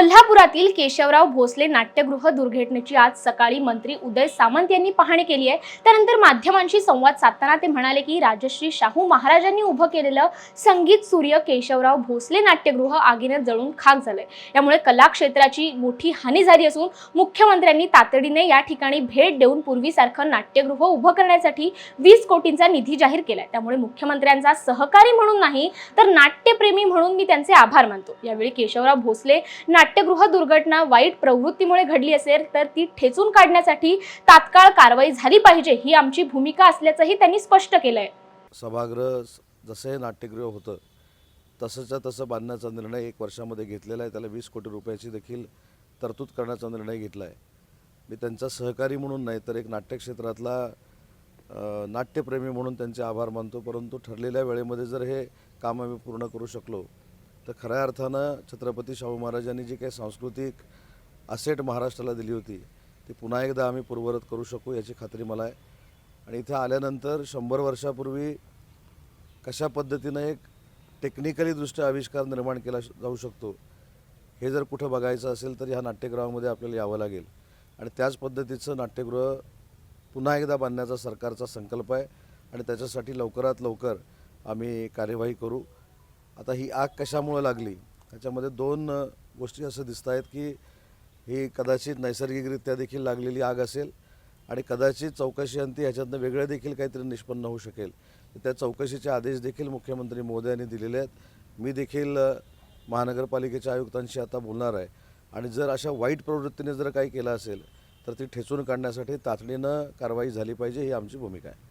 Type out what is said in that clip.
कोल्हापुरातील केशवराव भोसले नाट्यगृह दुर्घटनेची आज सकाळी मंत्री उदय सामंत यांनी पाहणी केली आहे। त्यानंतर माध्यमांशी संवाद साधताना ते म्हणाले की राजश्री शाहू महाराजांनी उभं केलेलं संगीत सूर्य केशवराव भोसले नाट्यगृह आगीने जळून खाक झालंय। यामुळे कला क्षेत्राची मोठी हानी झाली असून मुख्यमंत्र्यांनी तातडीने या ठिकाणी भेट देऊन पूर्वीसारखं नाट्यगृह उभं करण्यासाठी 20 कोटींचा निधी जाहीर केलाय। त्यामुळे मुख्यमंत्र्यांचा सहकारी म्हणून नाही तर नाट्यप्रेमी म्हणून मी त्यांचे आभार मानतो। यावेळी केशवराव भोसले नाट्यगृह दुर्घटना वाईट प्रवृत्तीमुळे घडली असेल तर ती ठेचून काढण्यासाठी तात्काळ कारवाई झाली पाहिजे ही आमची भूमिका असल्याचंही त्यांनी स्पष्ट केलंय। सभागृह जसे नाट्यगृह होतं तसंच्या तसं बांधण्याचा निर्णय 1 वर्षामध्ये घेतलेला आहे। त्याला 20 कोटी रुपयाची देखील तरतूद करण्याचा निर्णय घेतला आहे। मी त्यांचा सहकारी म्हणून नाही तर एक नाट्यक्षेत्रातला नाट्यप्रेमी म्हणून त्यांचे आभार मानतो। परंतु ठरलेल्या वेळेमध्ये जर हे काम आम्ही पूर्ण करू शकलो तर खऱ्या अर्थानं छत्रपती शाहू महाराजांनी जी काही सांस्कृतिक असेट महाराष्ट्राला दिली होती ती पुन्हा एकदा आम्ही पूर्ववत करू शकू याची खात्री मला आहे। आणि इथे आल्यानंतर 100 वर्षापूर्वी कशा पद्धतीनं एक टेक्निकली दृष्ट्या आविष्कार निर्माण केला जाऊ शकतो हे जर कुठं बघायचं असेल तर ह्या नाट्यगृहामध्ये आपल्याला यावं लागेल। आणि त्याच पद्धतीचं नाट्यगृह पुन्हा एकदा बांधण्याचा सरकारचा संकल्प आहे आणि त्याच्यासाठी लवकरात लवकर आम्ही कार्यवाही करू। आता ही आग कशामुळे लागली त्याच्यामध्ये 2 गोष्टी असं दिसत आहेत की ही कदाचित नैसर्गिकरित्या देखील लागलेली आग असेल आणि कदाचित चौकशीअंती ह्याच्यातनं वेगळं देखील काहीतरी निष्पन्न होऊ शकेल। त्या चौकशीचे आदेश देखील मुख्यमंत्री महोदयांनी दिलेले आहेत। मी देखील महानगरपालिकेच्या आयुक्तांशी आता बोलणार आहे आणि जर अशा वाईट प्रवृत्तीने जर काही केलं असेल तर ती ठेचून काढण्यासाठी तातडीनं कारवाई झाली पाहिजे ही आमची भूमिका आहे।